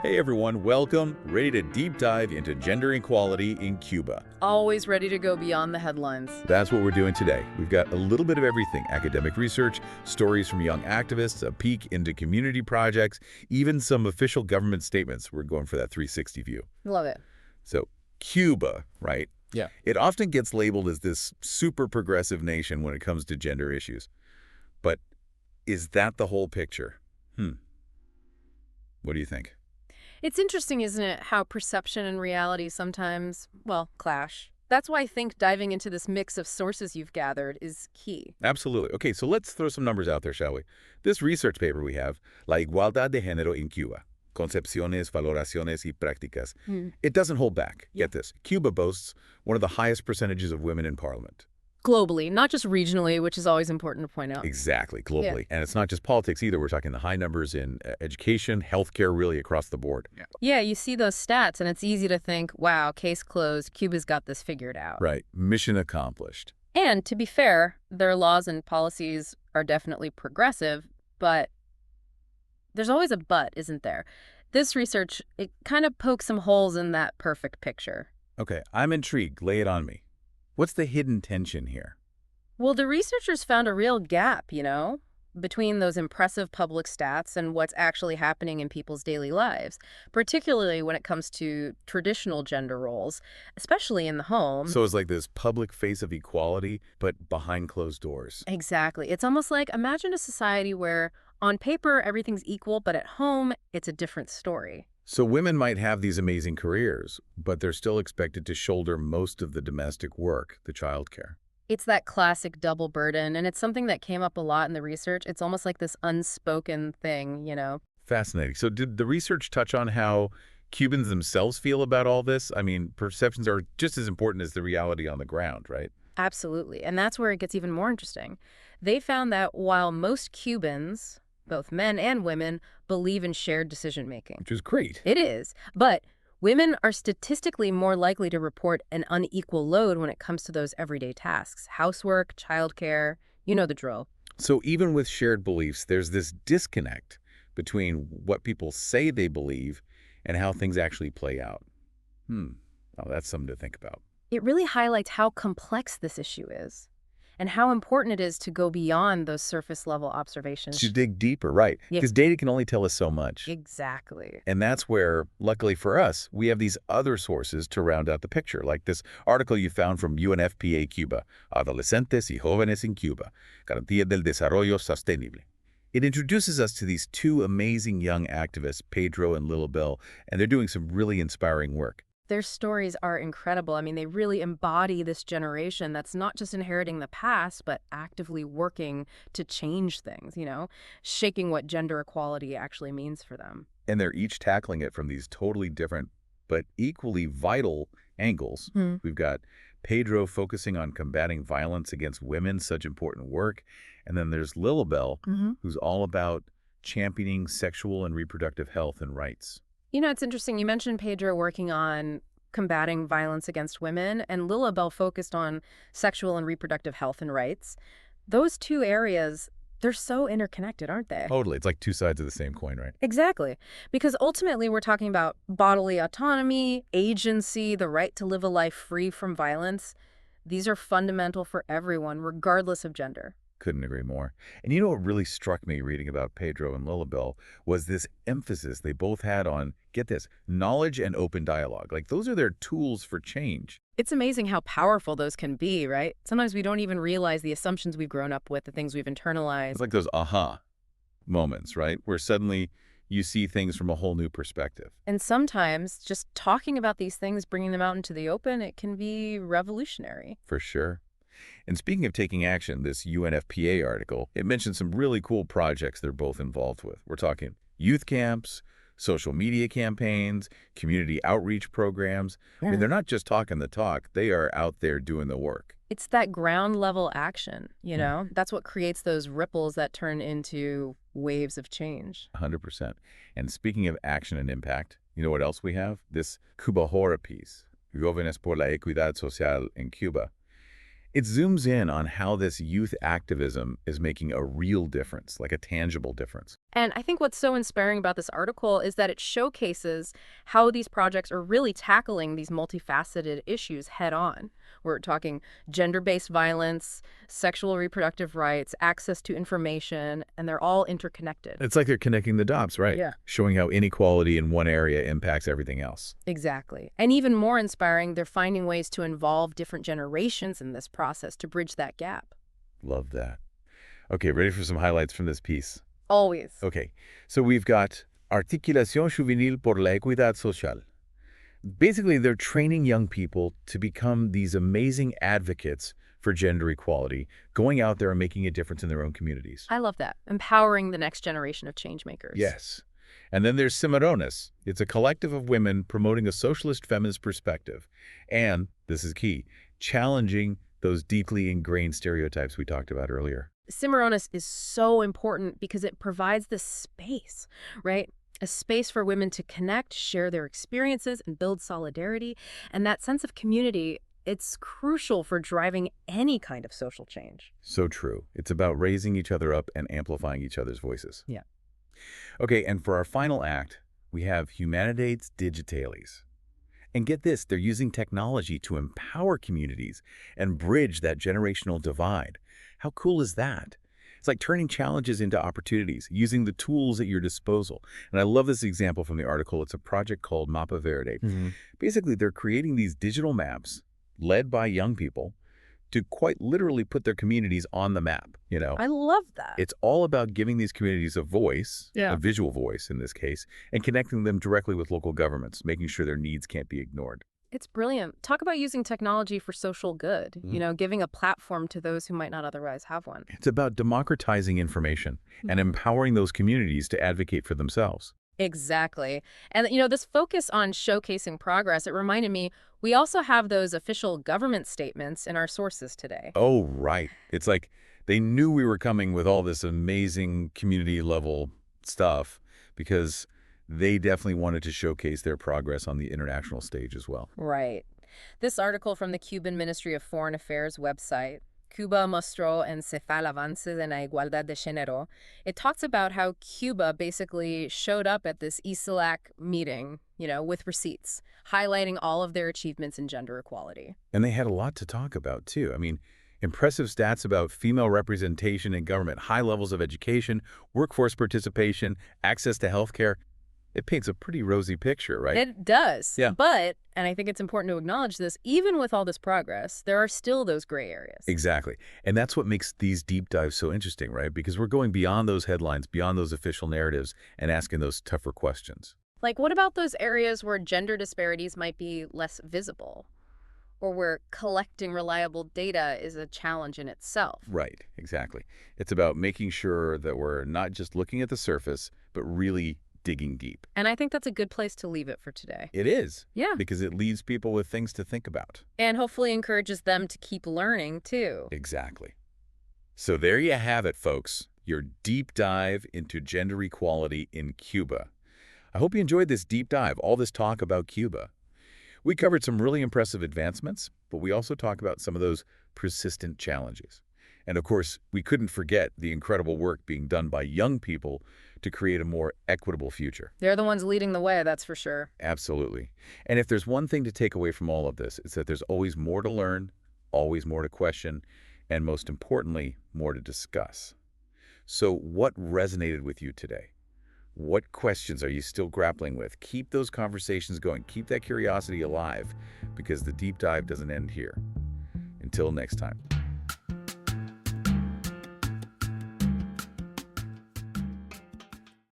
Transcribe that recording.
Hey everyone, welcome. Ready to deep dive into gender equality in Cuba. Always ready to go beyond the headlines. That's what we're doing today. We've got a little bit of everything: academic research, stories from young activists, a peek into community projects, even some official government statements. We're going for that 360 view. Love it. So, Cuba, right? Yeah. It often gets labeled as this super progressive nation when it comes to gender issues. But is that the whole picture? What do you think? It's interesting, isn't it, how perception and reality sometimes, well, clash. That's why I think diving into this mix of sources you've gathered is key. Absolutely. Okay, so let's throw some numbers out there, shall we? This research paper we have, La igualdad de género en Cuba, concepciones, valoraciones y prácticas. It doesn't hold back. Yeah. Get this. Cuba boasts one of the highest percentages of women in parliament. Globally, not just regionally, which is always important to point out. Exactly, globally. And it's not just politics either. We're talking the high numbers in education, healthcare, really across the board. Yeah, you see those stats, and it's easy to think, wow, case closed, Cuba's got this figured out. Right. Mission accomplished. And to be fair, their laws and policies are definitely progressive, but there's always a but, isn't there? This research, it kind of pokes some holes in that perfect picture. Okay, I'm intrigued. Lay it on me. What's the hidden tension here? Well, the researchers found a real gap, between those impressive public stats and what's actually happening in people's daily lives, particularly when it comes to traditional gender roles, especially in the home. So it's like this public face of equality, but behind closed doors. Exactly. It's almost like, imagine a society where on paper everything's equal, but at home it's a different story. So women might have these amazing careers, but they're still expected to shoulder most of the domestic work, the childcare. It's that classic double burden, and it's something that came up a lot in the research. It's almost like this unspoken thing. Fascinating. So did the research touch on how Cubans themselves feel about all this? I mean, perceptions are just as important as the reality on the ground, right? Absolutely. And that's where it gets even more interesting. They found that while most Cubans, both men and women, believe in shared decision-making. Which is great. It is. But women are statistically more likely to report an unequal load when it comes to those everyday tasks. Housework, childcare, you know the drill. So even with shared beliefs, there's this disconnect between what people say they believe and how things actually play out. Well, that's something to think about. It really highlights how complex this issue is and how important it is to go beyond those surface-level observations. To dig deeper, right. Yeah. Because data can only tell us so much. Exactly. And that's where, luckily for us, we have these other sources to round out the picture, like this article you found from UNFPA Cuba, Adolescentes y Jóvenes en Cuba, Garantía del Desarrollo Sostenible. It introduces us to these two amazing young activists, Pedro and Lilibel, and they're doing some really inspiring work. Their stories are incredible. I mean, they really embody this generation that's not just inheriting the past, but actively working to change things, shaking what gender equality actually means for them. And they're each tackling it from these totally different but equally vital angles. We've got Pedro focusing on combating violence against women, such important work. And then there's Lilibel, who's all about championing sexual and reproductive health and rights. It's interesting. You mentioned Pedro working on combating violence against women, and Lilibel focused on sexual and reproductive health and rights. Those two areas, they're so interconnected, aren't they? Totally. It's like two sides of the same coin, right? Exactly. Because ultimately, we're talking about bodily autonomy, agency, the right to live a life free from violence. These are fundamental for everyone, regardless of gender. Couldn't agree more. And you know what really struck me reading about Pedro and Lilibel was this emphasis they both had on, get this, knowledge and open dialogue. Like those are their tools for change. It's amazing how powerful those can be, right? Sometimes we don't even realize the assumptions we've grown up with, the things we've internalized. It's like those aha moments, right? Where suddenly you see things from a whole new perspective. And sometimes just talking about these things, bringing them out into the open, it can be revolutionary. For sure. And speaking of taking action, this UNFPA article, it mentions some really cool projects they're both involved with. We're talking youth camps, social media campaigns, community outreach programs. I mean, they're not just talking the talk, they are out there doing the work. It's that ground level action, That's what creates those ripples that turn into waves of change. 100%. And speaking of action and impact, you know what else we have? This Cuba Horror piece, Jóvenes por la Equidad Social en Cuba. It zooms in on how this youth activism is making a real difference, like a tangible difference. And I think what's so inspiring about this article is that it showcases how these projects are really tackling these multifaceted issues head on. We're talking gender-based violence, sexual reproductive rights, access to information, and they're all interconnected. It's like they're connecting the dots, right? Yeah. Showing how inequality in one area impacts everything else. Exactly. And even more inspiring, they're finding ways to involve different generations in this process to bridge that gap. Love that. Okay, ready for some highlights from this piece? Always. Okay, so we've got Articulación Juvenil por la Equidad Social. Basically, they're training young people to become these amazing advocates for gender equality, going out there and making a difference in their own communities. I love that. Empowering the next generation of change makers. Yes. And then there's Cimarrones. It's a collective of women promoting a socialist feminist perspective. And, this is key, challenging those deeply ingrained stereotypes we talked about earlier. Cimarrones is so important because it provides this space, right? A space for women to connect, share their experiences, and build solidarity. And that sense of community, it's crucial for driving any kind of social change. So true. It's about raising each other up and amplifying each other's voices. Yeah. Okay, and for our final act, we have Humanidades Digitales. And get this, they're using technology to empower communities and bridge that generational divide. How cool is that? It's like turning challenges into opportunities, using the tools at your disposal. And I love this example from the article. It's a project called Mapa Verde. Basically, they're creating these digital maps led by young people to quite literally put their communities on the map, you know. I love that. It's all about giving these communities a voice, Yeah. a visual voice in this case, and connecting them directly with local governments, making sure their needs can't be ignored. It's brilliant. Talk about using technology for social good, giving a platform to those who might not otherwise have one. It's about democratizing information and empowering those communities to advocate for themselves. Exactly. And, this focus on showcasing progress, it reminded me, we also have those official government statements in our sources today. Oh, right. It's like they knew we were coming with all this amazing community-level stuff because they definitely wanted to showcase their progress on the international stage as well. Right. This article from the Cuban Ministry of Foreign Affairs website, Cuba mostró encefal avances en la igualdad de género, it talks about how Cuba basically showed up at this ISILAC meeting, with receipts, highlighting all of their achievements in gender equality. And they had a lot to talk about, too. I mean, impressive stats about female representation in government, high levels of education, workforce participation, access to healthcare. It paints a pretty rosy picture, right? It does. Yeah. But, and I think it's important to acknowledge this, even with all this progress, there are still those gray areas. Exactly. And that's what makes these deep dives so interesting, right? Because we're going beyond those headlines, beyond those official narratives, and asking those tougher questions. Like, what about those areas where gender disparities might be less visible? Or where collecting reliable data is a challenge in itself? Right, exactly. It's about making sure that we're not just looking at the surface, but really digging deep. And I think that's a good place to leave it for today. It is. Yeah. Because it leaves people with things to think about. And hopefully encourages them to keep learning, too. Exactly. So there you have it, folks. Your deep dive into gender equality in Cuba. I hope you enjoyed this deep dive, all this talk about Cuba. We covered some really impressive advancements, but we also talk about some of those persistent challenges. And of course, we couldn't forget the incredible work being done by young people to create a more equitable future. They're the ones leading the way, that's for sure. Absolutely. And if there's one thing to take away from all of this, it's that there's always more to learn, always more to question, and most importantly, more to discuss. So what resonated with you today? What questions are you still grappling with? Keep those conversations going. Keep that curiosity alive, because the deep dive doesn't end here. Until next time.